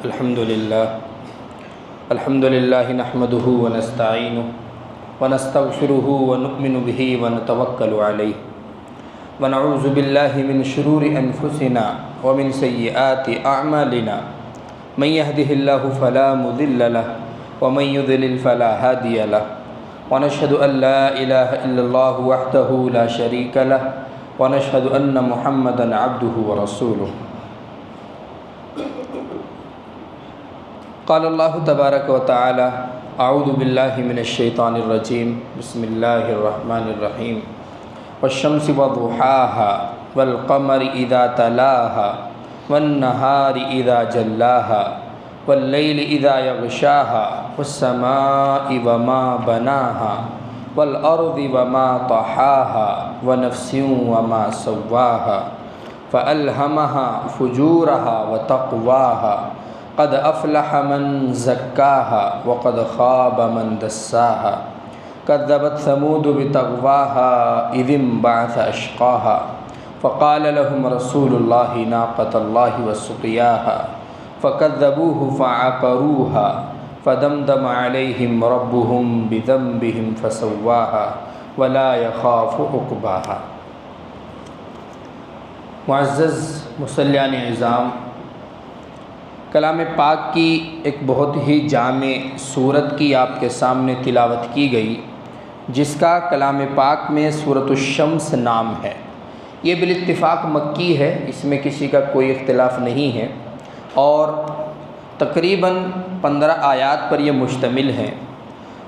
الحمد للہ نحمده ونستعینه ونستغفره ونؤمن به ونتوکل علیہ ونعوذ باللہ من شرور انفسنا ومن سیئات اعمالنا من يهده الله فلا مضل له ومن يضلل فلا هادي له ونشهد ان لا اله الا الله وحده لا شريك له ونشهد ان محمدا عبده ورسوله. قال اللہ تبارک و تعالی اعوذ باللہ من الشیطان الرجیم بسم اللہ الرحمن الرحیم والشمس وضحاها والقمر اذا تلاها والنہار اذا جلاها واللیل اذا یغشاها والسماء وما بناها والارض وما طحاها ونفس وما سواها فألہمها فجورها وتقواها قد افلح من زکاها وقد خاب من دساها كذبت ثمود بطغواها اذ انبعث اشقاها فقال لهم رسول الله ناقة الله وسقياها فكذبوه فعقروها فدمدم عليهم ربهم بذنبهم فسواها ولا يخاف عقباها. معزز مصلیان اعظام، کلام پاک کی ایک بہت ہی جامع سورت کی آپ کے سامنے تلاوت کی گئی، جس کا کلام پاک میں سورۃ الشمس نام ہے. یہ بالاتفاق مکی ہے، اس میں کسی کا کوئی اختلاف نہیں ہے، اور تقریباً 15 آیات پر یہ مشتمل ہے.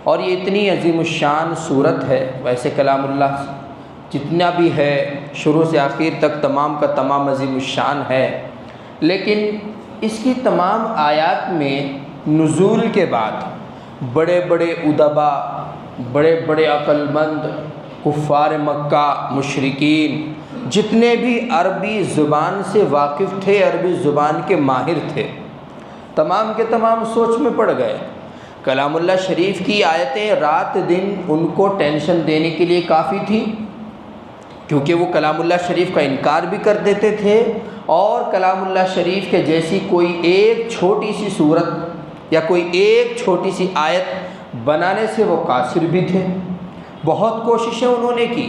اور یہ اتنی عظیم الشان سورت ہے. ویسے کلام اللہ جتنا بھی ہے شروع سے آخر تک تمام کا تمام عظیم الشان ہے، لیکن اس کی تمام آیات میں نزول کے بعد بڑے بڑے ادبا، بڑے بڑے عقل مند کفار مکہ، مشرکین، جتنے بھی عربی زبان سے واقف تھے، عربی زبان کے ماہر تھے، تمام کے تمام سوچ میں پڑ گئے. کلام اللہ شریف کی آیتیں رات دن ان کو ٹینشن دینے کے لیے کافی تھی، کیونکہ وہ کلام اللہ شریف کا انکار بھی کر دیتے تھے، اور کلام اللہ شریف کے جیسی کوئی ایک چھوٹی سی صورت یا کوئی ایک چھوٹی سی آیت بنانے سے وہ قاصر بھی تھے. بہت کوششیں انہوں نے کی،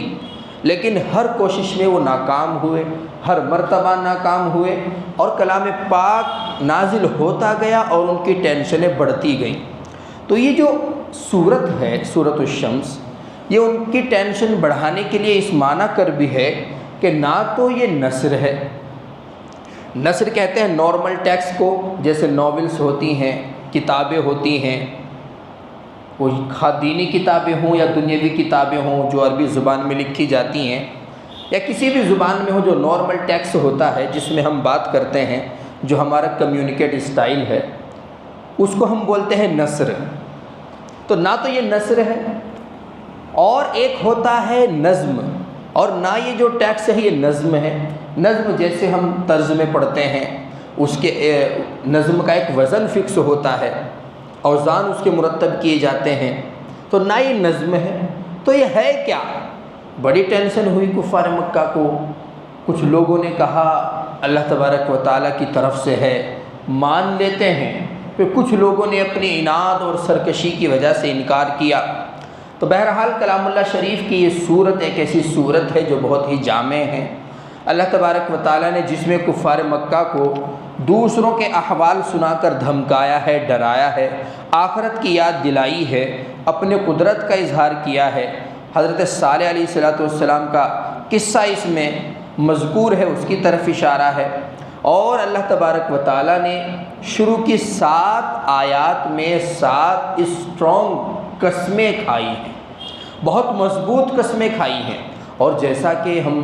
لیکن ہر کوشش میں وہ ناکام ہوئے، ہر مرتبہ ناکام ہوئے، اور کلام پاک نازل ہوتا گیا اور ان کی ٹینشنیں بڑھتی گئیں. تو یہ جو صورت ہے سورۃ الشمس، یہ ان کی ٹینشن بڑھانے کے لیے اس معنی کر بھی ہے کہ نہ تو یہ نثر ہے. نثر کہتے ہیں نارمل ٹیکسٹ کو، جیسے ناولس ہوتی ہیں، کتابیں ہوتی ہیں، وہ خواہ دینی کتابیں ہوں یا دنیاوی کتابیں ہوں جو عربی زبان میں لکھی جاتی ہیں، یا کسی بھی زبان میں ہو جو نارمل ٹیکسٹ ہوتا ہے جس میں ہم بات کرتے ہیں، جو ہمارا کمیونیکیٹ اسٹائل ہے، اس کو ہم بولتے ہیں نثر. تو نہ تو یہ نثر ہے، اور ایک ہوتا ہے نظم، اور نہ یہ جو ٹیکسٹ ہے یہ نظم ہے. نظم جیسے ہم طرز میں پڑھتے ہیں، اس کے نظم کا ایک وزن فکس ہوتا ہے، اوزان اس کے مرتب کیے جاتے ہیں. تو نہ یہ نظم ہے، تو یہ ہے کیا؟ بڑی ٹینشن ہوئی کفار مکہ کو. کچھ لوگوں نے کہا اللہ تبارک و تعالیٰ کی طرف سے ہے، مان لیتے ہیں، پھر کچھ لوگوں نے اپنی عناد اور سرکشی کی وجہ سے انکار کیا. تو بہرحال کلام اللہ شریف کی یہ صورت ایک ایسی صورت ہے جو بہت ہی جامع ہے. اللہ تبارک و تعالیٰ نے جس میں کفار مکہ کو دوسروں کے احوال سنا کر دھمکایا ہے، ڈرایا ہے، آخرت کی یاد دلائی ہے، اپنے قدرت کا اظہار کیا ہے. حضرت صالح علیہ السلام کا قصہ اس میں مذکور ہے، اس کی طرف اشارہ ہے. اور اللہ تبارک و تعالیٰ نے شروع کی 7 آیات میں 7 اسٹرانگ قسمیں کھائی ہیں، بہت مضبوط قسمیں کھائی ہیں. اور جیسا کہ ہم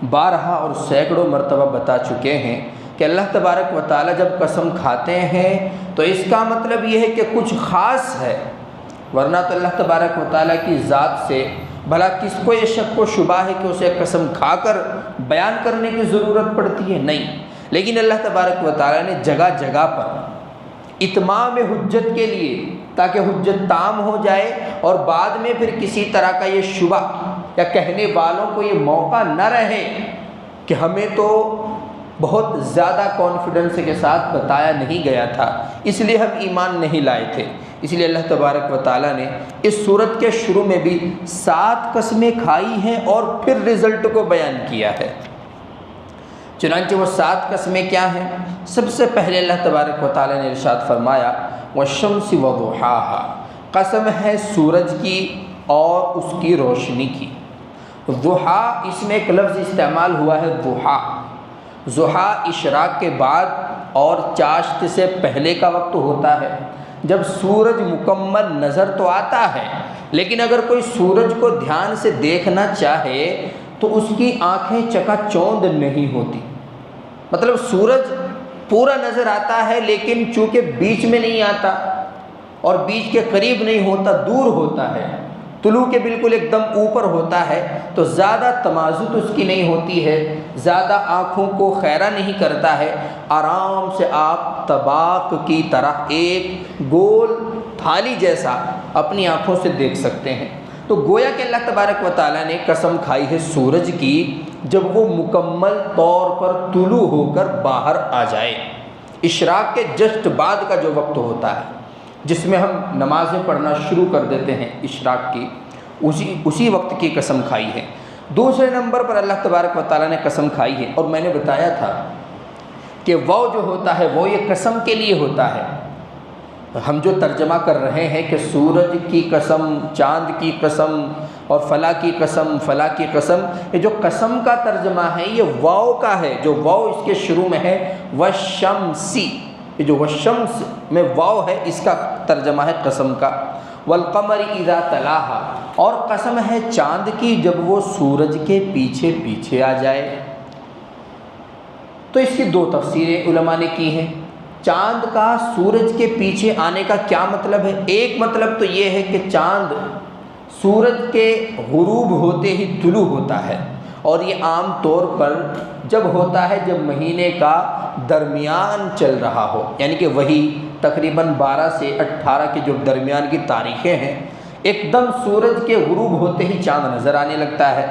بارہا اور سینکڑوں مرتبہ بتا چکے ہیں کہ اللہ تبارک و تعالیٰ جب قسم کھاتے ہیں تو اس کا مطلب یہ ہے کہ کچھ خاص ہے، ورنہ تو اللہ تبارک و تعالیٰ کی ذات سے بھلا کس کو یہ شک و شبہ ہے کہ اسے قسم کھا کر بیان کرنے کی ضرورت پڑتی ہے؟ نہیں. لیکن اللہ تبارک و تعالیٰ نے جگہ جگہ پر اتمام حجت کے لیے، تاکہ حجت تام ہو جائے اور بعد میں پھر کسی طرح کا یہ شبہ یا کہنے والوں کو یہ موقع نہ رہے کہ ہمیں تو بہت زیادہ کانفیڈنس کے ساتھ بتایا نہیں گیا تھا، اس لیے ہم ایمان نہیں لائے تھے۔ اس لیے اللہ تبارک و تعالیٰ نے اس سورت کے شروع میں بھی 7 قسمیں کھائی ہیں اور پھر رزلٹ کو بیان کیا ہے۔ چنانچہ وہ 7 قسمیں کیا ہیں؟ سب سے پہلے اللہ تبارک و تعالیٰ نے ارشاد فرمایا والشمس وضحاها، قسم ہے سورج کی اور اس کی روشنی کی۔ ضحا، اس میں ایک لفظ استعمال ہوا ہے ضحا۔ ضحا اشراق کے بعد اور چاشت سے پہلے کا وقت ہوتا ہے، جب سورج مکمل نظر تو آتا ہے، لیکن اگر کوئی سورج کو دھیان سے دیکھنا چاہے تو اس کی آنکھیں چکا چوند نہیں ہوتی۔ مطلب سورج پورا نظر آتا ہے، لیکن چونکہ بیچ میں نہیں آتا اور بیچ کے قریب نہیں ہوتا، دور ہوتا ہے، طلوع کے بالکل ایک دم اوپر ہوتا ہے، تو زیادہ تمازت اس کی نہیں ہوتی ہے، زیادہ آنکھوں کو خیرہ نہیں کرتا ہے۔ آرام سے آپ طباق کی طرح ایک گول تھالی جیسا اپنی آنکھوں سے دیکھ سکتے ہیں۔ تو گویا کہ اللہ تبارک و تعالیٰ نے قسم کھائی ہے سورج کی، جب وہ مکمل طور پر طلوع ہو کر باہر آ جائے، اشراق کے جسٹ بعد کا جو وقت ہوتا ہے جس میں ہم نمازیں پڑھنا شروع کر دیتے ہیں اشراق کی، اسی وقت کی قسم کھائی ہے۔ دوسرے نمبر پر اللہ تبارک و تعالیٰ نے قسم کھائی ہے، اور میں نے بتایا تھا کہ وہ جو ہوتا ہے وہ یہ قسم کے لیے ہوتا ہے۔ ہم جو ترجمہ کر رہے ہیں کہ سورج کی قسم، چاند کی قسم اور فلاں کی قسم، فلاں کی قسم، یہ جو قسم کا ترجمہ ہے یہ واو کا ہے، جو واو اس کے شروع میں ہے والشمسی، یہ جو والشمس میں واو ہے اس کا ترجمہ ہے قسم کا۔ والقمر اذا تلاہا، اور قسم ہے چاند کی جب وہ سورج کے پیچھے پیچھے آ جائے۔ تو اس کی 2 تفسیریں علماء نے کی ہیں۔ چاند کا سورج کے پیچھے آنے کا کیا مطلب ہے؟ ایک مطلب تو یہ ہے کہ چاند سورج کے غروب ہوتے ہی طلوع ہوتا ہے، اور یہ عام طور پر جب ہوتا ہے جب مہینے کا درمیان چل رہا ہو، یعنی کہ وہی تقریباً 12 سے 18 کے جو درمیان کی تاریخیں ہیں، ایک دم سورج کے غروب ہوتے ہی چاند نظر آنے لگتا ہے۔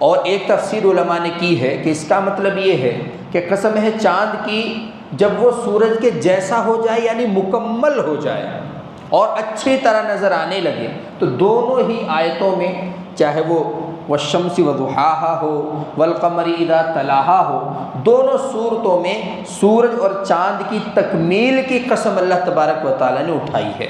اور ایک تفسیر علماء نے کی ہے کہ اس کا مطلب یہ ہے کہ قسم ہے چاند کی جب وہ سورج کے جیسا ہو جائے، یعنی مکمل ہو جائے اور اچھی طرح نظر آنے لگے، تو دونوں ہی آیتوں میں، چاہے وہ والشمس وضحاها ہو، والقمر اذا تلاہا ہو، دونوں صورتوں میں سورج اور چاند کی تکمیل کی قسم اللہ تبارک و تعالیٰ نے اٹھائی ہے۔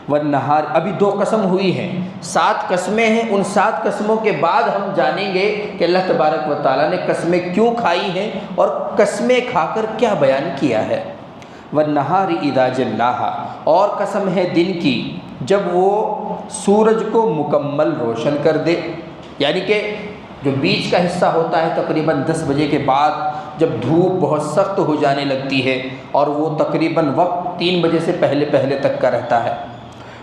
والنہار، ابھی 2 قسم ہوئی ہیں، 7 قسمیں ہیں، ان 7 قسموں کے بعد ہم جانیں گے کہ اللہ تبارک و تعالیٰ نے قسمیں کیوں کھائی ہیں اور قسمیں کھا کر کیا بیان کیا ہے۔ والنہار اذا جلاہا، اور قسم ہے دن کی جب وہ سورج کو مکمل روشن کر دے، یعنی کہ جو بیچ کا حصہ ہوتا ہے تقریباً 10 بجے کے بعد جب دھوپ بہت سخت ہو جانے لگتی ہے، اور وہ تقریباً وقت 3 بجے سے پہلے تک کا رہتا ہے۔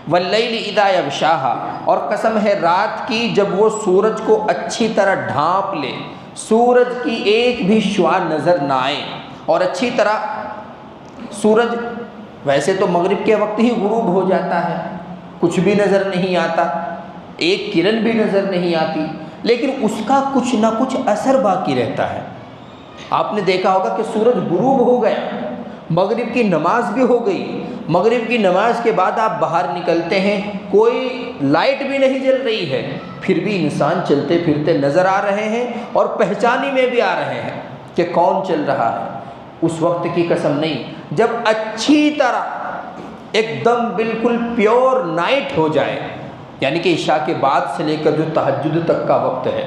واللیل اذا یغشاہا، اور قسم ہے رات کی جب وہ سورج کو اچھی طرح ڈھانپ لے، سورج کی ایک بھی شعاع نظر نہ آئے، اور اچھی طرح سورج ویسے تو مغرب کے وقت ہی غروب ہو جاتا ہے، کچھ بھی نظر نہیں آتا، ایک کرن بھی نظر نہیں آتی، لیکن اس کا کچھ نہ کچھ اثر باقی رہتا ہے۔ آپ نے دیکھا ہوگا کہ سورج غروب ہو گیا، مغرب کی نماز بھی ہو گئی، مغرب کی نماز کے بعد آپ باہر نکلتے ہیں، کوئی لائٹ بھی نہیں جل رہی ہے، پھر بھی انسان چلتے پھرتے نظر آ رہے ہیں اور پہچانے میں بھی آ رہے ہیں کہ کون چل رہا ہے۔ اس وقت کی قسم نہیں، جب اچھی طرح ایک دم بالکل پیور نائٹ ہو جائے، یعنی کہ عشاء کے بعد سے لے کر جو تہجد تک کا وقت ہے،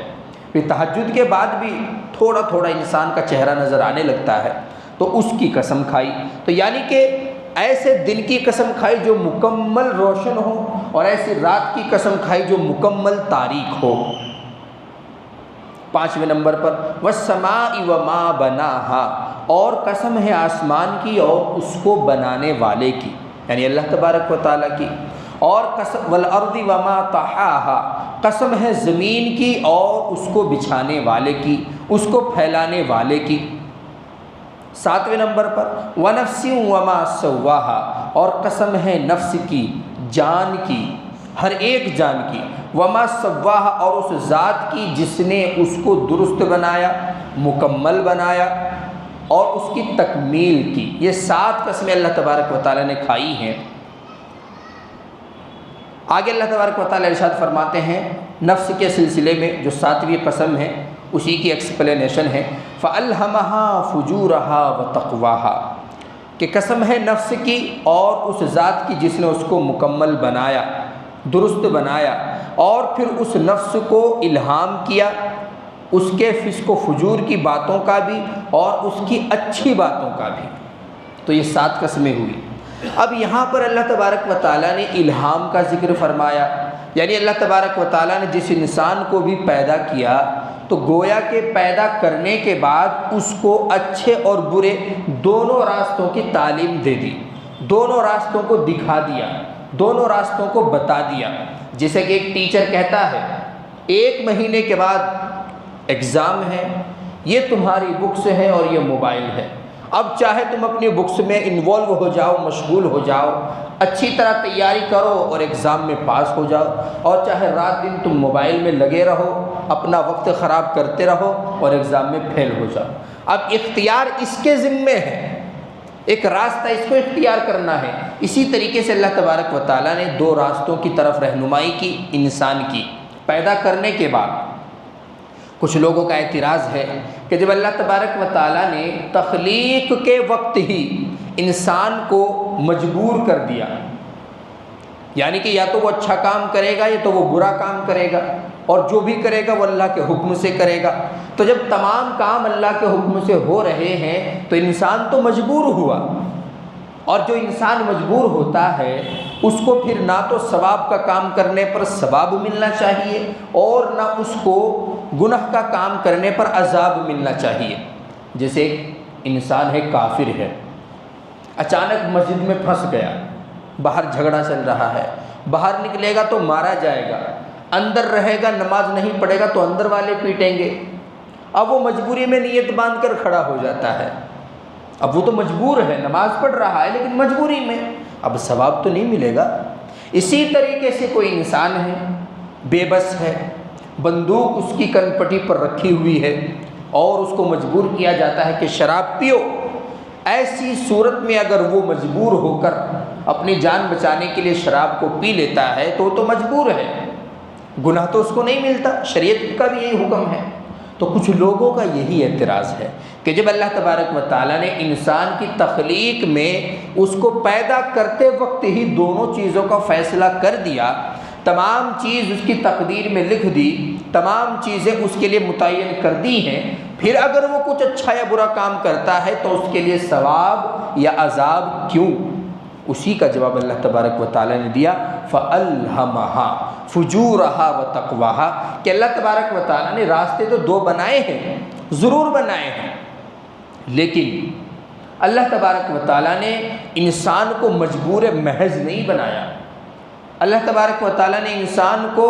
پھر تہجد کے بعد بھی تھوڑا تھوڑا انسان کا چہرہ نظر آنے لگتا ہے، تو اس کی قسم کھائی۔ تو یعنی کہ ایسے دن کی قسم کھائی جو مکمل روشن ہو، اور ایسی رات کی قسم کھائی جو مکمل تاریک ہو۔ 5ویں نمبر پر والسماء وما بناہا، اور قسم ہے آسمان کی اور اس کو بنانے والے کی، یعنی اللہ تبارک و تعالیٰ کی۔ اور قسم والارض وما طحاہا، قسم ہے زمین کی اور اس کو بچھانے والے کی، اس کو پھیلانے والے کی۔ 7ویں نمبر پر ونفس وما سواہا، اور قسم ہے نفس کی، جان کی، ہر ایک جان کی، وما سواہا، اور اس ذات کی جس نے اس کو درست بنایا، مکمل بنایا۔ اور اس کی تکمیل کی۔ یہ 7 قسمیں اللہ تبارک و تعالیٰ نے کھائی ہیں۔ آگے اللہ تبارک و تعالیٰ ارشاد فرماتے ہیں نفس کے سلسلے میں جو 7ویں قسم ہے اسی کی ایکسپلینیشن ہے، فَأَلْهَمَهَا فُجُورَهَا وَتَقْوَاهَا، کہ قسم ہے نفس کی اور اس ذات کی جس نے اس کو مکمل بنایا، درست بنایا، اور پھر اس نفس کو الہام کیا اس کے فسق و فجور کی باتوں کا بھی اور اس کی اچھی باتوں کا بھی۔ تو یہ 7 قسمیں ہوئی۔ اب یہاں پر اللہ تبارک و تعالیٰ نے الہام کا ذکر فرمایا، یعنی اللہ تبارک و تعالیٰ نے جس انسان کو بھی پیدا کیا تو گویا کہ پیدا کرنے کے بعد اس کو اچھے اور برے دونوں راستوں کی تعلیم دے دی، دونوں راستوں کو دکھا دیا، دونوں راستوں کو بتا دیا۔ جیسے کہ ایک ٹیچر کہتا ہے 1 مہینے کے بعد ایگزام ہے، یہ تمہاری بکس ہے اور یہ موبائل ہے، اب چاہے تم اپنی بکس میں انوالو ہو جاؤ، مشغول ہو جاؤ، اچھی طرح تیاری کرو اور ایگزام میں پاس ہو جاؤ، اور چاہے رات دن تم موبائل میں لگے رہو، اپنا وقت خراب کرتے رہو اور ایگزام میں فیل ہو جاؤ۔ اب اختیار اس کے ذمے ہے، ایک راستہ اس کو اختیار کرنا ہے۔ اسی طریقے سے اللہ تبارک و تعالیٰ نے 2 راستوں کی طرف رہنمائی کی انسان کی پیدا کرنے کے بعد۔ کچھ لوگوں کا اعتراض ہے کہ جب اللہ تبارک و تعالیٰ نے تخلیق کے وقت ہی انسان کو مجبور کر دیا، یعنی کہ یا تو وہ اچھا کام کرے گا یا تو وہ برا کام کرے گا، اور جو بھی کرے گا وہ اللہ کے حکم سے کرے گا، تو جب تمام کام اللہ کے حکم سے ہو رہے ہیں تو انسان تو مجبور ہوا، اور جو انسان مجبور ہوتا ہے اس کو پھر نہ تو ثواب کا کام کرنے پر ثواب ملنا چاہیے اور نہ اس کو گناہ کا کام کرنے پر عذاب ملنا چاہیے۔ جیسے انسان ہے کافر ہے، اچانک مسجد میں پھنس گیا، باہر جھگڑا چل رہا ہے، باہر نکلے گا تو مارا جائے گا، اندر رہے گا نماز نہیں پڑھے گا تو اندر والے پیٹیں گے۔ اب وہ مجبوری میں نیت باندھ کر کھڑا ہو جاتا ہے، اب وہ تو مجبور ہے، نماز پڑھ رہا ہے لیکن مجبوری میں، اب ثواب تو نہیں ملے گا۔ اسی طریقے سے کوئی انسان ہے بے بس ہے، بندوق اس کی کن پٹی پر رکھی ہوئی ہے اور اس کو مجبور کیا جاتا ہے کہ شراب پیو، ایسی صورت میں اگر وہ مجبور ہو کر اپنی جان بچانے کے لیے شراب کو پی لیتا ہے تو وہ تو مجبور ہے، گناہ تو اس کو نہیں ملتا، شریعت کا بھی یہی حکم ہے۔ تو کچھ لوگوں کا یہی اعتراض ہے کہ جب اللہ تبارک و تعالیٰ نے انسان کی تخلیق میں اس کو پیدا کرتے وقت ہی دونوں چیزوں کا فیصلہ کر دیا، تمام چیز اس کی تقدیر میں لکھ دی، تمام چیزیں اس کے لیے متعین کر دی ہیں، پھر اگر وہ کچھ اچھا یا برا کام کرتا ہے تو اس کے لیے ثواب یا عذاب کیوں؟ اسی کا جواب اللہ تبارک و تعالیٰ نے دیا فَأَلْهَمَهَا فُجُورَهَا وَتَقْوَاهَا، کہ اللہ تبارک و تعالیٰ نے راستے تو 2 بنائے ہیں، ضرور بنائے ہیں، لیکن اللہ تبارک و تعالیٰ نے انسان کو مجبور محض نہیں بنایا۔ اللہ تبارک و تعالیٰ نے انسان کو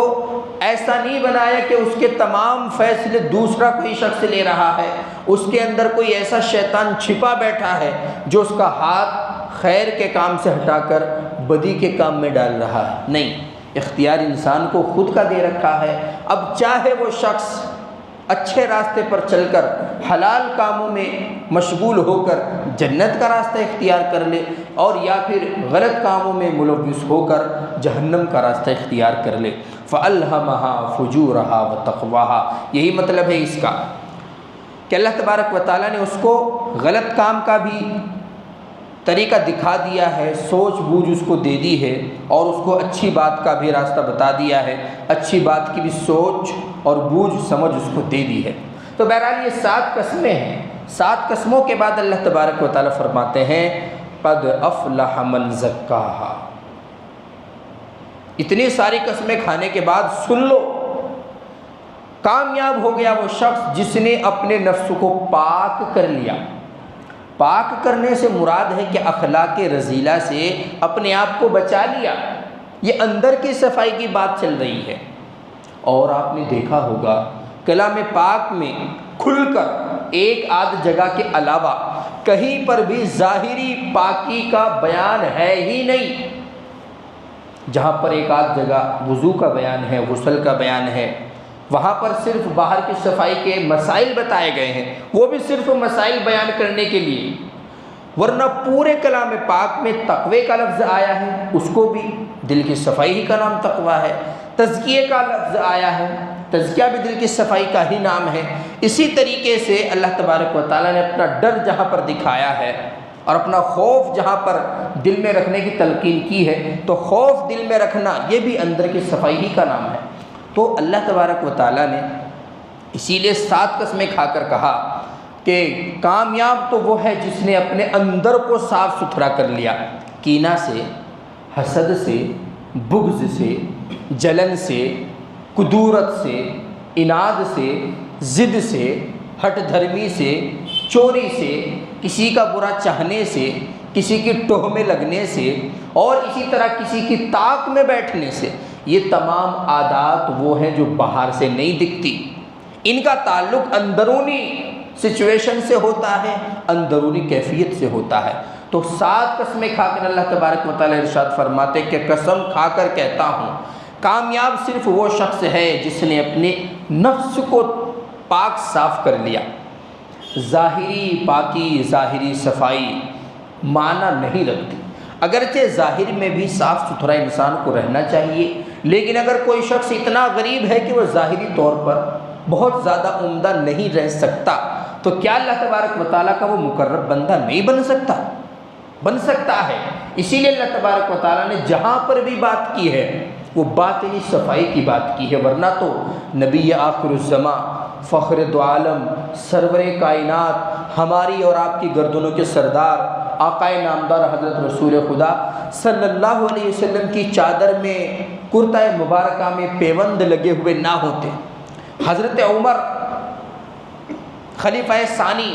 ایسا نہیں بنایا کہ اس کے تمام فیصلے دوسرا کوئی شخص لے رہا ہے، اس کے اندر کوئی ایسا شیطان چھپا بیٹھا ہے جو اس کا ہاتھ خیر کے کام سے ہٹا کر بدی کے کام میں ڈال رہا ہے۔ نہیں، اختیار انسان کو خود کا دے رکھا ہے۔ اب چاہے وہ شخص اچھے راستے پر چل کر حلال کاموں میں مشغول ہو کر جنت کا راستہ اختیار کر لے، اور یا پھر غلط کاموں میں ملوث ہو کر جہنم کا راستہ اختیار کر لے۔ فَأَلْهَمَهَا فُجُورَهَا وَتَقْوَاهَا، یہی مطلب ہے اس کا کہ اللہ تبارک و تعالیٰ نے اس کو غلط کام کا بھی طریقہ دکھا دیا ہے، سوچ بوجھ اس کو دے دی ہے، اور اس کو اچھی بات کا بھی راستہ بتا دیا ہے، اچھی بات کی بھی سوچ اور بوجھ سمجھ اس کو دے دی ہے۔ تو بہرحال یہ 7 قسمیں ہیں۔ 7 قسموں کے بعد اللہ تبارک و تعالیٰ فرماتے ہیں قد افلح من زکاہا۔ اتنی ساری قسمیں کھانے کے بعد سن لو، کامیاب ہو گیا وہ شخص جس نے اپنے نفس کو پاک کر لیا۔ پاک کرنے سے مراد ہے کہ اخلاق رذیلہ سے اپنے آپ کو بچا لیا، یہ اندر کی صفائی کی بات چل رہی ہے۔ اور آپ نے دیکھا ہوگا کلام پاک میں کھل کر ایک آدھ جگہ کے علاوہ کہیں پر بھی ظاہری پاکی کا بیان ہے ہی نہیں۔ جہاں پر ایک آدھ جگہ وضو کا بیان ہے، غسل کا بیان ہے، وہاں پر صرف باہر کی صفائی کے مسائل بتائے گئے ہیں، وہ بھی صرف مسائل بیان کرنے کے لیے، ورنہ پورے کلام پاک میں تقوی کا لفظ آیا ہے، اس کو بھی دل کی صفائی ہی کا نام تقوی ہے۔ تزکیے کا لفظ آیا ہے، تزکیہ بھی دل کی صفائی کا ہی نام ہے۔ اسی طریقے سے اللہ تبارک و تعالیٰ نے اپنا ڈر جہاں پر دکھایا ہے اور اپنا خوف جہاں پر دل میں رکھنے کی تلقین کی ہے، تو خوف دل میں رکھنا یہ بھی اندر کی صفائی ہی کا نام ہے۔ تو اللہ تبارک و تعالیٰ نے اسی لیے 7 قسمیں کھا کر کہا کہ کامیاب تو وہ ہے جس نے اپنے اندر کو صاف ستھرا کر لیا، کینہ سے، حسد سے، بغض سے، جلن سے، کدورت سے، اناد سے، ضد سے، ہٹ دھرمی سے، چوری سے، کسی کا برا چاہنے سے، کسی کی ٹوہ میں لگنے سے، اور اسی طرح کسی کی طاق میں بیٹھنے سے۔ یہ تمام عادات وہ ہیں جو باہر سے نہیں دکھتی، ان کا تعلق اندرونی سچویشن سے ہوتا ہے، اندرونی کیفیت سے ہوتا ہے۔ تو 7 قسمیں کھا کر اللہ تبارک و تعالیٰ ارشاد فرماتے کہ قسم کھا کر کہتا ہوں، کامیاب صرف وہ شخص ہے جس نے اپنے نفس کو پاک صاف کر لیا۔ ظاہری پاکی، ظاہری صفائی معنی نہیں رکھتی، اگرچہ ظاہر میں بھی صاف ستھرا انسان کو رہنا چاہیے، لیکن اگر کوئی شخص اتنا غریب ہے کہ وہ ظاہری طور پر بہت زیادہ عمدہ نہیں رہ سکتا، تو کیا اللہ تبارک و تعالیٰ کا وہ مقرب بندہ نہیں بن سکتا؟ بن سکتا ہے۔ اسی لیے اللہ تبارک و تعالیٰ نے جہاں پر بھی بات کی ہے وہ باطنی صفائی کی بات کی ہے، ورنہ تو نبی آخر الزماں، فخر دو عالم، سرور کائنات، ہماری اور آپ کی گردنوں کے سردار، آقائے نامدار حضرت رسول خدا صلی اللہ علیہ وسلم کی چادر میں، کرتہ مبارکہ میں پیوند لگے ہوئے نہ ہوتے، حضرت عمر خلیفہ ثانی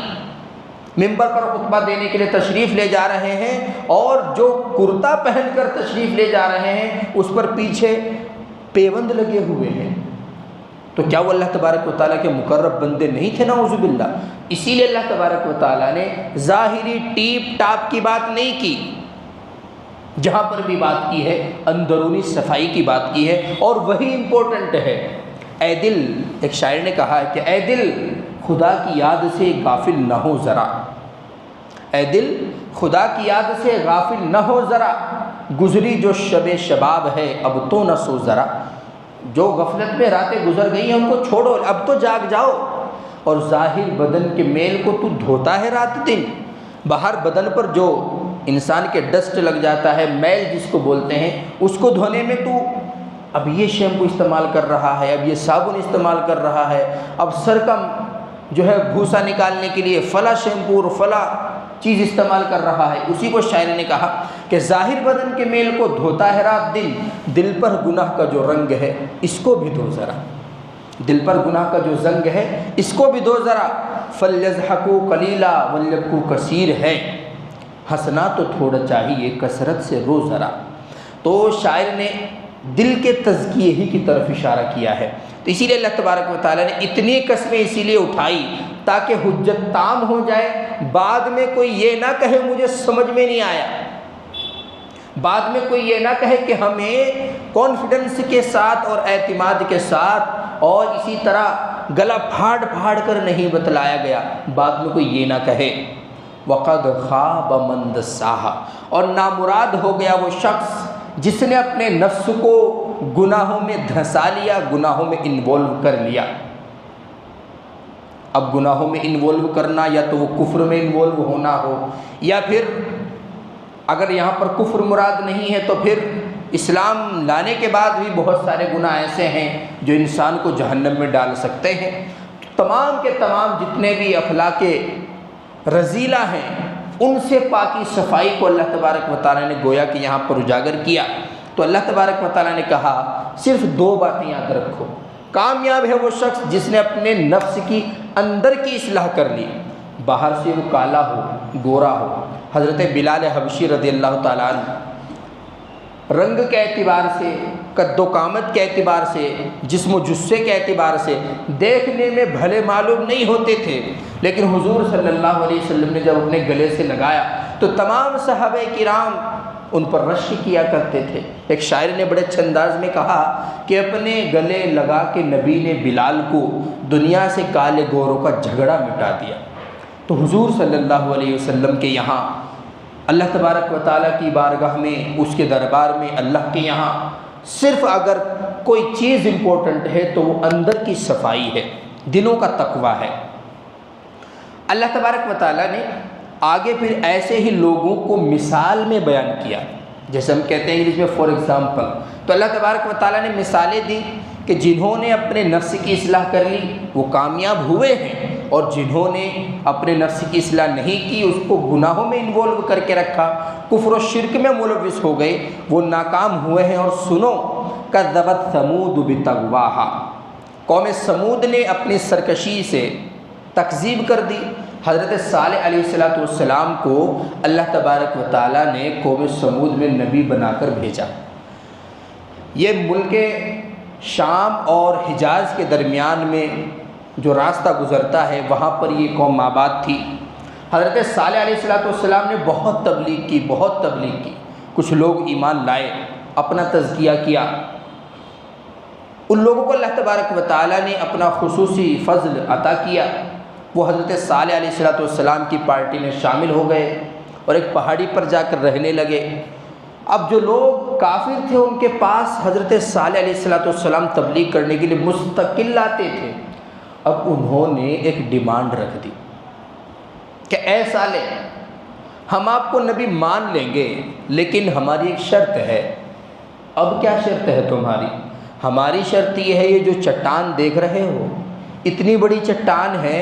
منبر پر خطبہ دینے کے لیے تشریف لے جا رہے ہیں، اور جو کرتا پہن کر تشریف لے جا رہے ہیں اس پر پیچھے پیوند لگے ہوئے ہیں، تو کیا وہ اللہ تبارک و تعالیٰ کے مقرب بندے نہیں تھے؟ نعوذ باللہ۔ اسی لیے اللہ تبارک و تعالیٰ نے ظاہری ٹیپ ٹاپ کی بات نہیں کی، جہاں پر بھی بات کی ہے اندرونی صفائی کی بات کی ہے، اور وہی امپورٹنٹ ہے۔ اے دل، ایک شاعر نے کہا ہے کہ اے دل خدا کی یاد سے غافل نہ ہو ذرا، اے دل خدا کی یاد سے غافل نہ ہو ذرا، گزری جو شب شباب ہے اب تو نہ سو ذرا۔ جو غفلت میں راتیں گزر گئی ہیں ان کو چھوڑو، اب تو جاگ جاؤ، اور ظاہر بدن کے میل کو تو دھوتا ہے رات دن، باہر بدن پر جو انسان کے ڈسٹ لگ جاتا ہے، میل جس کو بولتے ہیں، اس کو دھونے میں تو اب یہ شیمپو استعمال کر رہا ہے، اب یہ صابن استعمال کر رہا ہے، اب سر کا جو ہے بھوسا نکالنے کے لیے فلاں شیمپو اور فلاں چیز استعمال کر رہا ہے۔ اسی کو شاعر نے کہا کہ ظاہر بدن کے میل کو دھوتا ہے رات دن، دل پر گناہ کا جو رنگ ہے اس کو بھی دھو ذرا، دل پر گناہ کا جو زنگ ہے اس کو بھی دھو ذرا، فَلْيَضْحَكُوا قَلِيلًا وَلْيَبْكُوا کثیر ہے، ہنسنا تو تھوڑا چاہیے کثرت سے رو ذرا۔ تو شاعر نے دل کے تزکیے ہی کی طرف اشارہ کیا ہے۔ تو اسی لیے اللہ تبارک و تعالیٰ نے اتنی قسمیں اسی لیے اٹھائی تاکہ حجت تام ہو جائے، بعد میں کوئی یہ نہ کہے مجھے سمجھ میں نہیں آیا، بعد میں کوئی یہ نہ کہے کہ ہمیں کانفیڈنس کے ساتھ اور اعتماد کے ساتھ اور اسی طرح گلا پھاڑ پھاڑ کر نہیں بتلایا گیا، بعد میں کوئی یہ نہ کہے وَقَدْ خَابَ مَنْ دَسَّاهَا، اور نامراد ہو گیا وہ شخص جس نے اپنے نفس کو گناہوں میں دھسا لیا، گناہوں میں انوالو کر لیا۔ اب گناہوں میں انوالو کرنا یا تو وہ کفر میں انوالو ہونا ہو، یا پھر اگر یہاں پر کفر مراد نہیں ہے تو پھر اسلام لانے کے بعد بھی بہت سارے گناہ ایسے ہیں جو انسان کو جہنم میں ڈال سکتے ہیں۔ تمام کے تمام جتنے بھی اخلاق رذیلہ ہیں ان سے پاکی صفائی کو اللہ تبارک و تعالیٰ نے گویا کہ یہاں پر اجاگر کیا۔ تو اللہ تبارک و تعالیٰ نے کہا صرف 2 باتیں یاد رکھو، کامیاب ہے وہ شخص جس نے اپنے نفس کی اندر کی اصلاح کر لی، باہر سے وہ کالا ہو گورا ہو۔ حضرت بلال حبشی رضی اللہ تعالیٰ عنہ رنگ کے اعتبار سے، قد و قامت کے اعتبار سے، جسم و جثے کے اعتبار سے دیکھنے میں بھلے معلوم نہیں ہوتے تھے، لیکن حضور صلی اللہ علیہ وسلم نے جب اپنے گلے سے لگایا تو تمام صحابہ کرام ان پر رشک کیا کرتے تھے۔ ایک شاعر نے بڑے اچھے انداز میں کہا کہ اپنے گلے لگا کے نبی نے بلال کو دنیا سے کالے گوروں کا جھگڑا مٹا دیا۔ تو حضور صلی اللہ علیہ وسلم کے یہاں اللہ تبارک و تعالیٰ کی بارگاہ میں، اس کے دربار میں، اللہ کے یہاں صرف اگر کوئی چیز امپورٹنٹ ہے تو وہ اندر کی صفائی ہے، دلوں کا تقویٰ ہے۔ اللہ تبارک و تعالیٰ نے آگے پھر ایسے ہی لوگوں کو مثال میں بیان کیا، جیسے ہم کہتے ہیں انگلش میں فار ایگزامپل۔ تو اللہ تبارک و تعالیٰ نے مثالیں دی کہ جنہوں نے اپنے نفس کی اصلاح کر لی وہ کامیاب ہوئے ہیں، اور جنہوں نے اپنے نفس کی اصلاح نہیں کی، اس کو گناہوں میں انوالو کر کے رکھا، کفر و شرک میں ملوث ہو گئے، وہ ناکام ہوئے ہیں۔ اور سنو، کذبت ثمود بطغواہا، قوم سمود نے اپنی سرکشی سے تکذیب کر دی۔ حضرت صالح علیہ السلام کو اللہ تبارک و تعالیٰ نے قوم سمود میں نبی بنا کر بھیجا۔ یہ ملک شام اور حجاز کے درمیان میں جو راستہ گزرتا ہے وہاں پر یہ قوم آباد تھی۔ حضرت صالح علیہ السلام نے بہت تبلیغ کی، کچھ لوگ ایمان لائے، اپنا تزکیہ کیا۔ ان لوگوں کو اللہ تبارک و تعالیٰ نے اپنا خصوصی فضل عطا کیا، وہ حضرت صالح علیہ السلام کی پارٹی میں شامل ہو گئے اور ایک پہاڑی پر جا کر رہنے لگے۔ اب جو لوگ کافر تھے ان کے پاس حضرت صالح علیہ السلام تبلیغ کرنے کے لیے مستقل آتے تھے۔ اب انہوں نے ایک ڈیمانڈ رکھ دی کہ اے صالح، ہم آپ کو نبی مان لیں گے لیکن ہماری ایک شرط ہے۔ اب کیا شرط ہے تمہاری؟ ہماری شرط یہ ہے، یہ جو چٹان دیکھ رہے ہو اتنی بڑی چٹان ہے،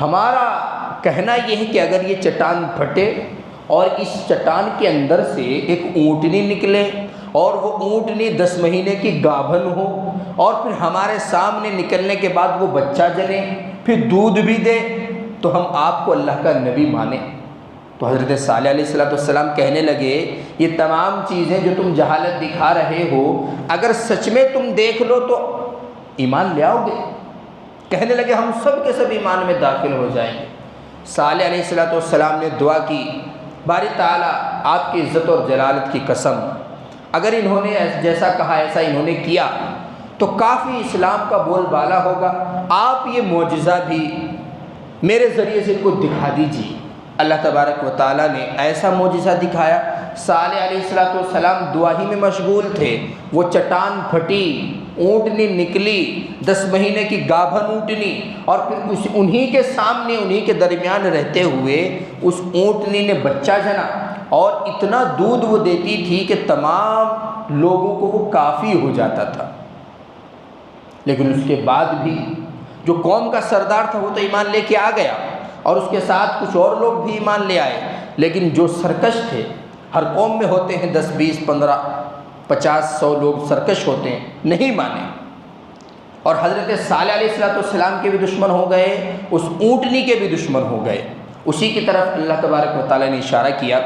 ہمارا کہنا یہ ہے کہ اگر یہ چٹان پھٹے اور اس چٹان کے اندر سے ایک اونٹنی نکلے اور وہ اونٹنی 10 مہینے کی گابھن ہو اور پھر ہمارے سامنے نکلنے کے بعد وہ بچہ جنے، پھر دودھ بھی دے، تو ہم آپ کو اللہ کا نبی مانیں۔ تو حضرت صالح علیہ السلام کہنے لگے، یہ تمام چیزیں جو تم جہالت دکھا رہے ہو اگر سچ میں تم دیکھ لو تو ایمان لے آؤ گے؟ کہنے لگے ہم سب کے سب ایمان میں داخل ہو جائیں گے۔ صالح علیہ السلام نے دعا کی، باری تعالیٰ آپ کی عزت اور جلالت کی قسم، اگر انہوں نے جیسا کہا ایسا انہوں نے کیا تو کافی اسلام کا بول بالا ہوگا، آپ یہ معجزہ بھی میرے ذریعے سے ان کو دکھا دیجیے۔ اللہ تبارک و تعالیٰ نے ایسا معجزہ دکھایا۔ صالح علیہ السلام دعا ہی میں مشغول تھے، وہ چٹان پھٹی، اونٹنی نکلی، 10 مہینے کی گابھن اونٹنی، اور پھر انہی کے سامنے انہی کے درمیان رہتے ہوئے اس اونٹنی نے بچہ جنا، اور اتنا دودھ وہ دیتی تھی کہ تمام لوگوں کو وہ کافی ہو جاتا تھا۔ لیکن اس کے بعد بھی جو قوم کا سردار تھا وہ تو ایمان لے کے آ گیا، اور اس کے ساتھ کچھ اور لوگ بھی ایمان لے آئے، لیکن جو سرکش تھے، ہر قوم میں ہوتے ہیں 10 20 15 50 100 لوگ سرکش ہوتے ہیں، نہیں مانے، اور حضرت صالح علیہ السلام کے بھی دشمن ہو گئے، اس اونٹنی کے بھی دشمن ہو گئے۔ اسی کی طرف اللہ تبارک و تعالیٰ نے اشارہ کیا،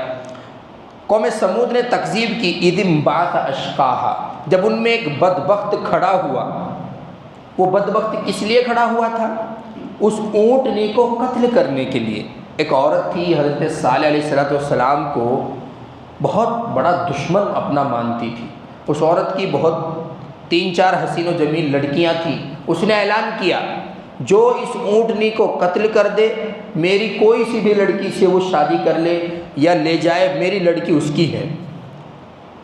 قوم سمود نے تکذیب کی، اذ انبعث اشقاہا، جب ان میں ایک بدبخت کھڑا ہوا۔ وہ بدبخت کس لیے کھڑا ہوا تھا؟ اس اونٹنی کو قتل کرنے کے لیے۔ ایک عورت تھی، حضرت صالح علیہ السلام کو بہت بڑا دشمن اپنا مانتی تھی۔ اس عورت کی بہت 3-4 حسین و جمیل لڑکیاں تھیں۔ اس نے اعلان کیا، جو اس اونٹنی کو قتل کر دے، میری کوئی سی بھی لڑکی سے وہ شادی کر لے یا لے جائے، میری لڑکی اس کی ہے۔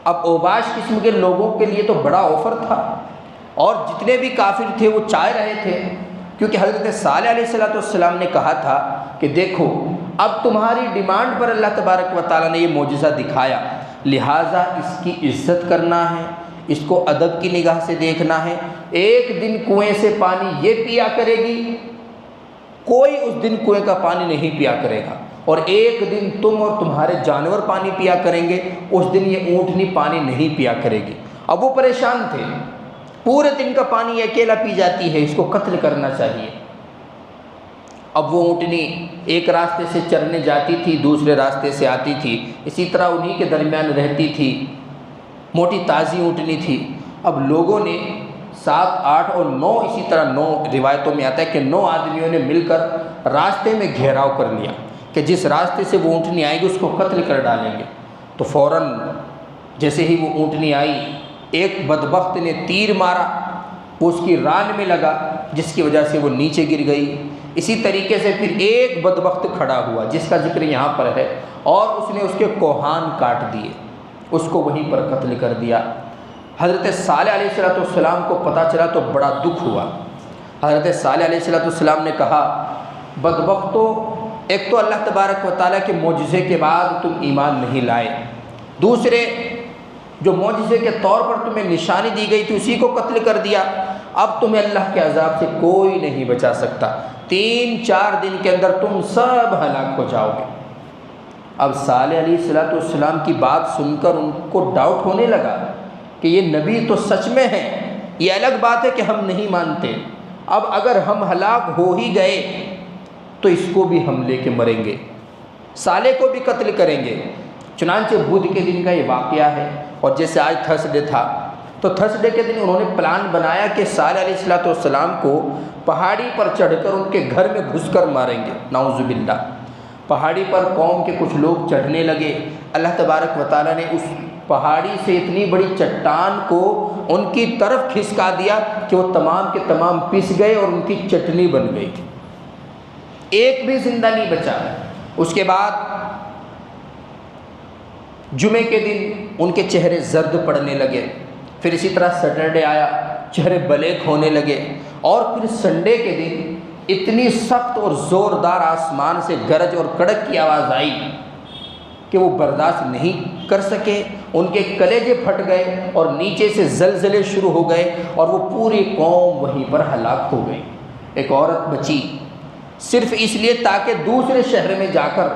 اب اوباش قسم کے لوگوں کے لیے تو بڑا آفر تھا، اور جتنے بھی کافر تھے وہ چاہ رہے تھے، کیونکہ حضرت صالح علیہ السلام نے کہا تھا کہ دیکھو اب تمہاری ڈیمانڈ پر اللہ تبارک و تعالیٰ نے یہ معجزہ دکھایا، لہٰذا اس کی عزت کرنا ہے، اس کو ادب کی نگاہ سے دیکھنا ہے۔ ایک دن کنویں سے پانی یہ پیا کرے گی، کوئی اس دن کنویں کا پانی نہیں پیا کرے گا، اور ایک دن تم اور تمہارے جانور پانی پیا کریں گے، اس دن یہ اونٹنی پانی نہیں پیا کرے گی۔ اب وہ پریشان تھے، پورے دن کا پانی یہ اکیلا پی جاتی ہے، اس کو قتل کرنا چاہیے۔ اب وہ اونٹنی ایک راستے سے چرنے جاتی تھی، دوسرے راستے سے آتی تھی، اسی طرح انہی کے درمیان رہتی تھی، موٹی تازی اونٹنی تھی۔ اب لوگوں نے 7 8 اور 9، اسی طرح 9 روایتوں میں آتا ہے کہ 9 آدمیوں نے مل کر راستے میں گھیراؤ کر لیا کہ جس راستے سے وہ اونٹنی آئے گی اس کو قتل کر ڈالیں گے۔ تو فوراً جیسے ہی وہ اونٹنی آئی، ایک بدبخت نے تیر مارا، وہ اس کی ران میں لگا جس کی وجہ سے وہ نیچے گر گئی۔ اسی طریقے سے پھر ایک بدبخت کھڑا ہوا جس کا ذکر یہاں پر ہے، اور اس نے اس کے کوہان کاٹ دیے، اس کو وہیں پر قتل کر دیا۔ حضرت صالح علیہ السلام کو پتہ چلا تو بڑا دکھ ہوا۔ حضرت صالح علیہ السلام نے کہا، بدبختو، ایک تو اللہ تبارک و تعالیٰ کے معجزے کے بعد تم ایمان نہیں لائے، دوسرے جو معجزے کے طور پر تمہیں نشانی دی گئی تھی اسی کو قتل کر دیا، اب تمہیں اللہ کے عذاب سے کوئی نہیں بچا سکتا، 3-4 دن کے اندر تم سب ہلاک ہو جاؤ گے۔ اب صالح علیہ السلام کی بات سن کر ان کو ڈاؤٹ ہونے لگا کہ یہ نبی تو سچ میں ہے، یہ الگ بات ہے کہ ہم نہیں مانتے، اب اگر ہم ہلاک ہو ہی گئے تو اس کو بھی ہم لے کے مریں گے، صالح کو بھی قتل کریں گے۔ چنانچہ بدھ کے دن کا یہ واقعہ ہے، اور جیسے آج تھرسڈے تھا تو تھرسڈے کے دن انہوں نے پلان بنایا کہ صالح علیہ السلام کو پہاڑی پر چڑھ کر ان کے گھر میں گھس کر ماریں گے، نعوذ باللہ۔ پہاڑی پر قوم کے کچھ لوگ چڑھنے لگے، اللہ تبارک و تعالیٰ نے اس پہاڑی سے اتنی بڑی چٹان کو ان کی طرف کھسکا دیا کہ وہ تمام کے تمام پس گئے اور ان کی چٹنی بن گئی، ایک بھی زندہ نہیں بچا۔ اس کے بعد جمعے کے دن ان کے چہرے زرد پڑنے لگے، پھر اسی طرح سیٹرڈے آیا، چہرے بلیک ہونے لگے، اور پھر سنڈے کے دن اتنی سخت اور زوردار آسمان سے گرج اور کڑک کی آواز آئی کہ وہ برداشت نہیں کر سکے، ان کے کلیجے پھٹ گئے اور نیچے سے زلزلے شروع ہو گئے، اور وہ پوری قوم وہیں پر ہلاک ہو گئی۔ ایک عورت بچی صرف اس لیے تاکہ دوسرے شہر میں جا کر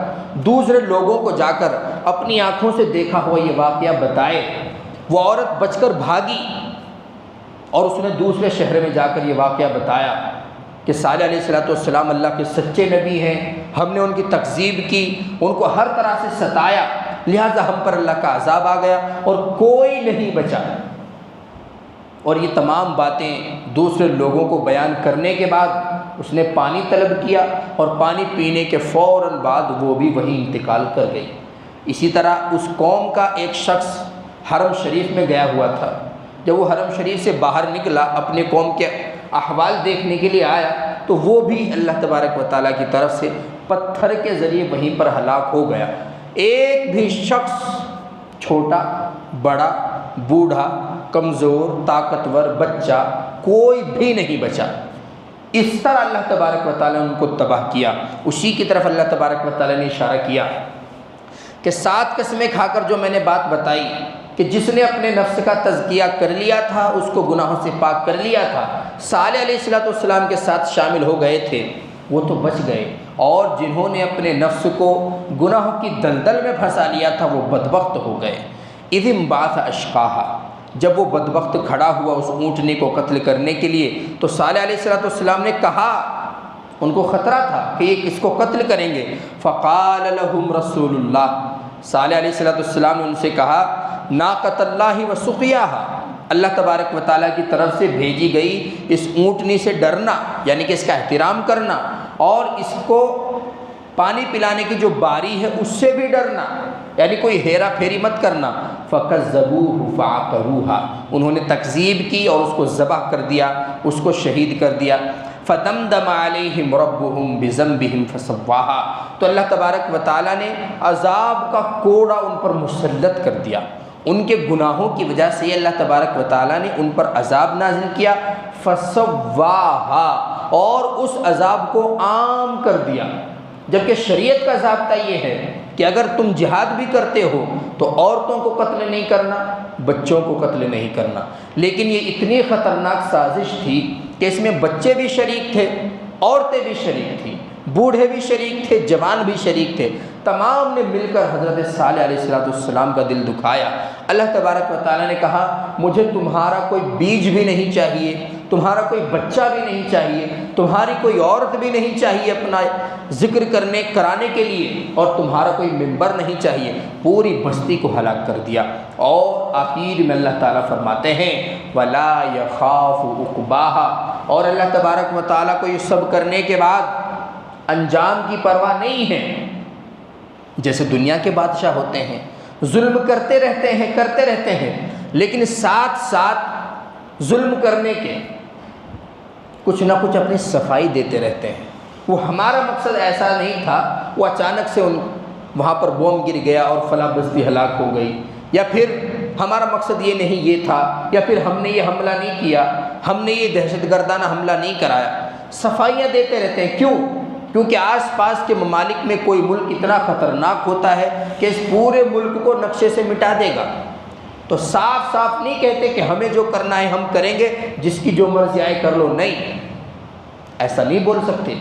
دوسرے لوگوں کو جا کر اپنی آنکھوں سے دیکھا ہوا یہ واقعہ بتائے۔ وہ عورت بچ کر بھاگی اور اس نے دوسرے شہر میں جا کر یہ واقعہ بتایا کہ صالح علیہ السلام اللہ کے سچے نبی ہیں، ہم نے ان کی تکذیب کی، ان کو ہر طرح سے ستایا، لہٰذا ہم پر اللہ کا عذاب آ گیا اور کوئی نہیں بچا۔ اور یہ تمام باتیں دوسرے لوگوں کو بیان کرنے کے بعد اس نے پانی طلب کیا، اور پانی پینے کے فوراً بعد وہ بھی وہیں انتقال کر گئی۔ اسی طرح اس قوم کا ایک شخص حرم شریف میں گیا ہوا تھا، جب وہ حرم شریف سے باہر نکلا اپنے قوم کے احوال دیکھنے کے لیے آیا تو وہ بھی اللہ تبارک و تعالیٰ کی طرف سے پتھر کے ذریعے وہیں پر ہلاک ہو گیا۔ ایک بھی شخص، چھوٹا بڑا بوڑھا کمزور طاقتور بچہ، کوئی بھی نہیں بچا۔ اس طرح اللہ تبارک و تعالیٰ نے ان کو تباہ کیا۔ اسی کی طرف اللہ تبارک و تعالیٰ نے اشارہ کیا کہ 7 قسمیں کھا کر جو میں نے بات بتائی کہ جس نے اپنے نفس کا تزکیہ کر لیا تھا، اس کو گناہوں سے پاک کر لیا تھا، صالح علیہ السلام کے ساتھ شامل ہو گئے تھے، وہ تو بچ گئے، اور جنہوں نے اپنے نفس کو گناہوں کی دلدل میں پھنسا لیا تھا وہ بدبخت ہو گئے۔ اذ انبعث اشقاہا، جب وہ بدبخت کھڑا ہوا اس اونٹنی کو قتل کرنے کے لیے تو صالح علیہ السلام نے کہا، ان کو خطرہ تھا کہ یہ اس کو قتل کریں گے، فقال لهم رسول اللہ، صالح علیہ السلام نے ان سے کہا، ناقۃ اللہ وسقیاہا، اللہ تبارک و تعالیٰ کی طرف سے بھیجی گئی اس اونٹنی سے ڈرنا، یعنی کہ اس کا احترام کرنا، اور اس کو پانی پلانے کی جو باری ہے اس سے بھی ڈرنا، یعنی کوئی ہیرا پھیری مت کرنا۔ فَكَذَّبُوهُ فَعَقَرُوهَا، انہوں نے تکذیب کی اور اس کو ذبح کر دیا، اس کو شہید کر دیا۔ فَدَمْدَمَ عَلَيْهِمْ رَبُّهُمْ بِذَنبِهِمْ فَسَوَّاهَا، تو اللہ تبارک و تعالیٰ نے عذاب کا کوڑا ان پر مسلط کر دیا، ان کے گناہوں کی وجہ سے اللہ تبارک و تعالیٰ نے ان پر عذاب نازل کیا، فَسَوَّاهَا، اور اس عذاب کو عام کر دیا۔ جبکہ شریعت کا ضابطہ یہ ہے کہ اگر تم جہاد بھی کرتے ہو تو عورتوں کو قتل نہیں کرنا، بچوں کو قتل نہیں کرنا، لیکن یہ اتنی خطرناک سازش تھی کہ اس میں بچے بھی شریک تھے، عورتیں بھی شریک تھیں، بوڑھے بھی شریک تھے، جوان بھی شریک تھے، تمام نے مل کر حضرت صالح علیہ السلام کا دل دکھایا۔ اللہ تبارک و تعالیٰ نے کہا، مجھے تمہارا کوئی بیج بھی نہیں چاہیے، تمہارا کوئی بچہ بھی نہیں چاہیے، تمہاری کوئی عورت بھی نہیں چاہیے اپنا ذکر کرانے کے لیے، اور تمہارا کوئی ممبر نہیں چاہیے، پوری بستی کو ہلاک کر دیا۔ اور آخر میں اللہ تعالیٰ فرماتے ہیں وَلَا يَخَافُ عُقْبَاهَا، اور اللہ تبارک و تعالیٰ کو یہ سب کرنے کے بعد انجام کی پرواہ نہیں ہے۔ جیسے دنیا کے بادشاہ ہوتے ہیں، ظلم کرتے رہتے ہیں لیکن ساتھ ساتھ ظلم کرنے کے کچھ نہ کچھ اپنی صفائی دیتے رہتے ہیں۔ وہ ہمارا مقصد ایسا نہیں تھا، وہ اچانک سے وہاں پر بوم گر گیا اور فلاں بستی ہلاک ہو گئی، یا پھر ہمارا مقصد یہ نہیں یہ تھا، یا پھر ہم نے یہ حملہ نہیں کیا، ہم نے یہ دہشت گردانہ حملہ نہیں کرایا۔ صفائیاں دیتے رہتے ہیں، کیوں؟ کیونکہ آس پاس کے ممالک میں کوئی ملک اتنا خطرناک ہوتا ہے کہ اس پورے ملک کو نقشے سے مٹا دے گا۔ تو صاف صاف نہیں کہتے کہ ہمیں جو کرنا ہے ہم کریں گے، جس کی جو مرضی آئے کر لو، نہیں، ایسا نہیں بول سکتے۔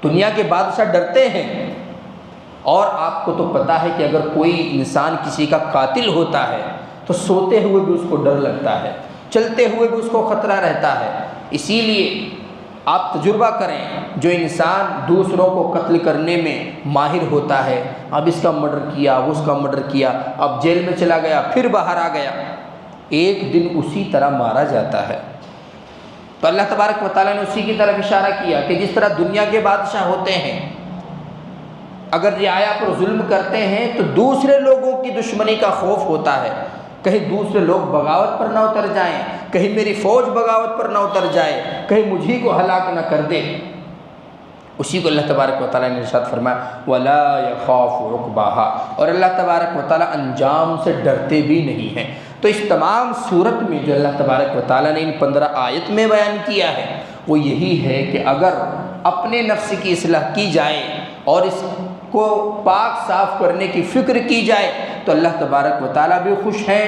دنیا کے بادشاہ ڈرتے ہیں، اور آپ کو تو پتہ ہے کہ اگر کوئی انسان کسی کا قاتل ہوتا ہے تو سوتے ہوئے بھی اس کو ڈر لگتا ہے، چلتے ہوئے بھی اس کو خطرہ رہتا ہے۔ اسی لیے آپ تجربہ کریں، جو انسان دوسروں کو قتل کرنے میں ماہر ہوتا ہے، اب اس کا مرڈر کیا، اس کا مرڈر کیا، اب جیل میں چلا گیا، پھر باہر آ گیا، ایک دن اسی طرح مارا جاتا ہے۔ تو اللہ تبارک و تعالیٰ نے اسی کی طرف اشارہ کیا کہ جس طرح دنیا کے بادشاہ ہوتے ہیں، اگر رعایا پر ظلم کرتے ہیں تو دوسرے لوگوں کی دشمنی کا خوف ہوتا ہے، کہیں دوسرے لوگ بغاوت پر نہ اتر جائیں، کہیں میری فوج بغاوت پر نہ اتر جائے، کہیں مجھی کو ہلاک نہ کر دے۔ اسی کو اللہ تبارک و تعالیٰ نے ارشاد فرمایا وَلَا يَخَافُ عُقْبَاهَا، اور اللہ تبارک و تعالیٰ انجام سے ڈرتے بھی نہیں ہیں۔ تو اس تمام صورت میں جو اللہ تبارک و تعالیٰ نے ان 15 آیت میں بیان کیا ہے وہ یہی ہے کہ اگر اپنے نفس کی اصلاح کی جائے اور اس کو پاک صاف کرنے کی فکر کی جائے تو اللہ تبارک و تعالیٰ بھی خوش ہیں،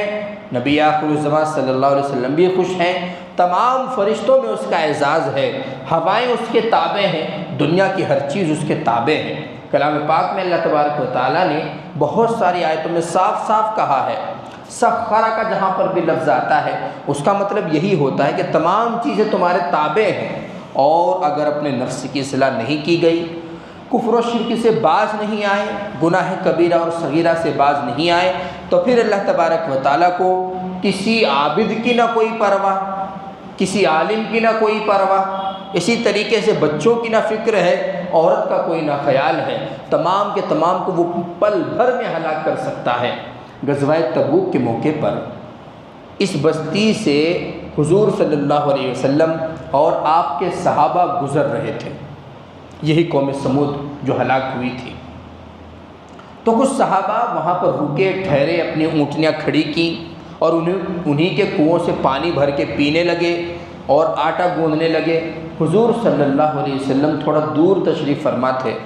نبی آخر الزمان صلی اللہ علیہ وسلم بھی خوش ہیں، تمام فرشتوں میں اس کا اعزاز ہے، ہوائیں اس کے تابع ہیں، دنیا کی ہر چیز اس کے تابع ہے۔ کلام پاک میں اللہ تبارک و تعالیٰ نے بہت ساری آیتوں میں صاف صاف کہا ہے، سخرہ کا جہاں پر بھی لفظ آتا ہے اس کا مطلب یہی ہوتا ہے کہ تمام چیزیں تمہارے تابع ہیں، اور اگر اپنے نفس کی اصلاح نہیں کی گئی، کفر و شرک سے باز نہیں آئے، گناہ کبیرہ اور صغیرہ سے باز نہیں آئے، تو پھر اللہ تبارک و تعالیٰ کو کسی عابد کی نہ کوئی پرواہ، کسی عالم کی نہ کوئی پرواہ، اسی طریقے سے بچوں کی نہ فکر ہے، عورت کا کوئی نہ خیال ہے، تمام کے تمام کو وہ پل بھر میں ہلاک کر سکتا ہے۔ غزوہ تبوک کے موقع پر اس بستی سے حضور صلی اللہ علیہ وسلم اور آپ کے صحابہ گزر رہے تھے، یہی قوم سمود جو ہلاک ہوئی تھی۔ تو کچھ صحابہ وہاں پر رکے، ٹھہرے، اپنی اونٹنیاں کھڑی کیں اور انہی کے کنووں سے پانی بھر کے پینے لگے اور آٹا گوندھنے لگے۔ حضور صلی اللہ علیہ وسلم تھوڑا دور تشریف فرما تھے،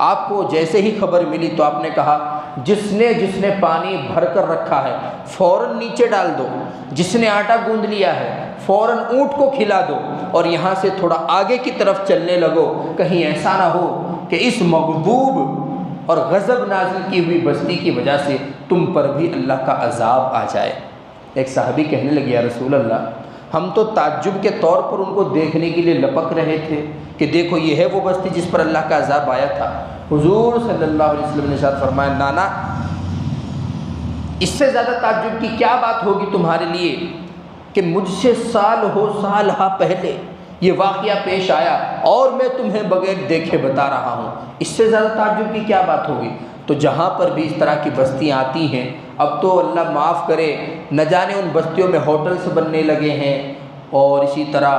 آپ کو جیسے ہی خبر ملی تو آپ نے کہا جس نے پانی بھر کر رکھا ہے فوراً نیچے ڈال دو، جس نے آٹا گوندھ لیا ہے فوراً اونٹ کو کھلا دو، اور یہاں سے تھوڑا آگے کی طرف چلنے لگو، کہیں ایسا نہ ہو کہ اس مغضوب اور غضب نازل کی ہوئی بستی کی وجہ سے تم پر بھی اللہ کا عذاب آ جائے۔ ایک صحابی کہنے لگے یا رسول اللہ، ہم تو تعجب کے طور پر ان کو دیکھنے کے لیے لپک رہے تھے کہ دیکھو یہ ہے وہ بستی جس پر اللہ کا عذاب آیا تھا۔ حضور صلی اللہ علیہ وسلم نے ارشاد فرمایا نانا، اس سے زیادہ تعجب کی کیا بات ہوگی تمہارے لیے کہ مجھ سے سال ہا پہلے یہ واقعہ پیش آیا اور میں تمہیں بغیر دیکھے بتا رہا ہوں، اس سے زیادہ تعجب کی کیا بات ہوگی؟ تو جہاں پر بھی اس طرح کی بستیاں آتی ہیں، اب تو اللہ معاف کرے، نہ جانے ان بستیوں میں ہوٹلز بننے لگے ہیں اور اسی طرح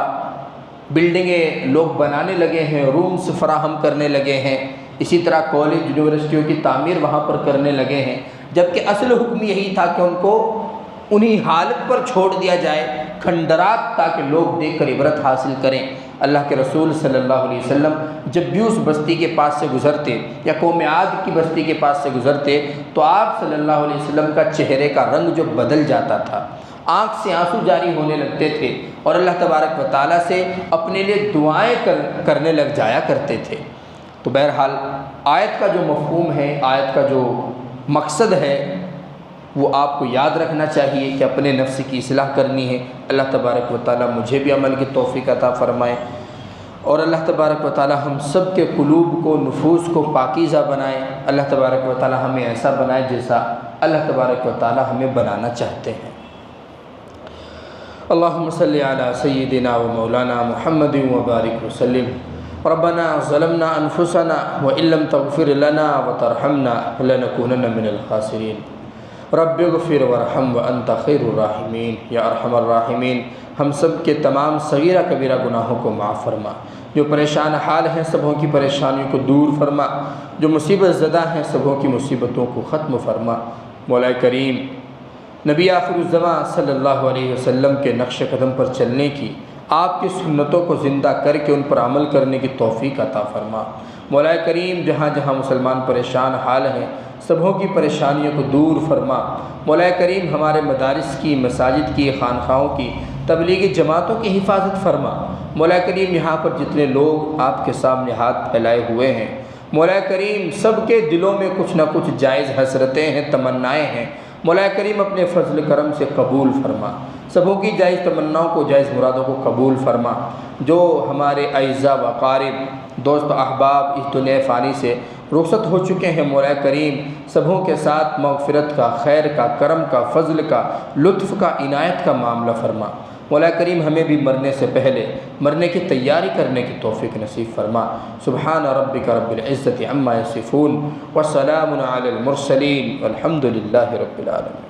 بلڈنگیں لوگ بنانے لگے ہیں، رومز فراہم کرنے لگے ہیں، اسی طرح کالج یونیورسٹیوں کی تعمیر وہاں پر کرنے لگے ہیں، جبکہ اصل حکم یہی تھا کہ ان کو انہی حالت پر چھوڑ دیا جائے کھنڈرات، تاکہ لوگ دیکھ کر عبرت حاصل کریں۔ اللہ کے رسول صلی اللہ علیہ وسلم جب بھی اس بستی کے پاس سے گزرتے یا قوم عاد کی بستی کے پاس سے گزرتے تو آپ صلی اللہ علیہ وسلم کا چہرے کا رنگ جو بدل جاتا تھا، آنکھ سے آنسو جاری ہونے لگتے تھے اور اللہ تبارک و تعالیٰ سے اپنے لیے دعائیں کرنے لگ جایا کرتے تھے۔ تو بہرحال آیت کا جو مفہوم ہے، آیت کا جو مقصد ہے، وہ آپ کو یاد رکھنا چاہیے کہ اپنے نفس کی اصلاح کرنی ہے۔ اللہ تبارک و تعالیٰ مجھے بھی عمل کی توفیق عطا فرمائے، اور اللہ تبارک و تعالیٰ ہم سب کے قلوب کو، نفوس کو پاکیزہ بنائے۔ اللہ تبارک و تعالیٰ ہمیں ایسا بنائے جیسا اللہ تبارک و تعالیٰ ہمیں بنانا چاہتے ہیں۔ اللہم صلی علی سیدنا و مولانا محمد وبارک وسلم۔ ربنا ظلمنا انفسنا وان لم تغفر لنا وترحمنا لنکونن من الخاسرین۔ رب اغفر ورحم وانت خیر الراحمین، یا ارحم الراحمین ہم سب کے تمام صغیرہ کبیرہ گناہوں کو معاف فرما، جو پریشان حال ہیں سبوں کی پریشانیوں کو دور فرما، جو مصیبت زدہ ہیں سبوں کی مصیبتوں کو ختم فرما۔ مولا کریم نبی آخر الزماں صلی اللہ علیہ وسلم کے نقش قدم پر چلنے کی، آپ کی سنتوں کو زندہ کر کے ان پر عمل کرنے کی توفیق عطا فرما۔ مولا کریم جہاں جہاں مسلمان پریشان حال ہیں سبوں کی پریشانیوں کو دور فرما۔ مولا کریم ہمارے مدارس کی، مساجد کی، خانقاہوں کی، تبلیغی جماعتوں کی حفاظت فرما۔ مولا کریم یہاں پر جتنے لوگ آپ کے سامنے ہاتھ پھیلائے ہوئے ہیں، مولا کریم سب کے دلوں میں کچھ نہ کچھ جائز حسرتیں ہیں، تمنائیں ہیں، مولا کریم اپنے فضل کرم سے قبول فرما۔ سبوں کی جائز تمناؤں کو، جائز مرادوں کو قبول فرما۔ جو ہمارے اعزاء و اقارب، دوست و احباب اس دنیا فانی سے رخصت ہو چکے ہیں، مولا کریم سبوں کے ساتھ مغفرت کا، خیر کا، کرم کا، فضل کا، لطف کا، عنایت کا معاملہ فرما۔ مولا کریم ہمیں بھی مرنے سے پہلے مرنے کی تیاری کرنے کی توفیق نصیب فرما۔ سبحان ربک رب العزت عما یصفون وسلام علی المرسلین والحمد للہ رب العالمین۔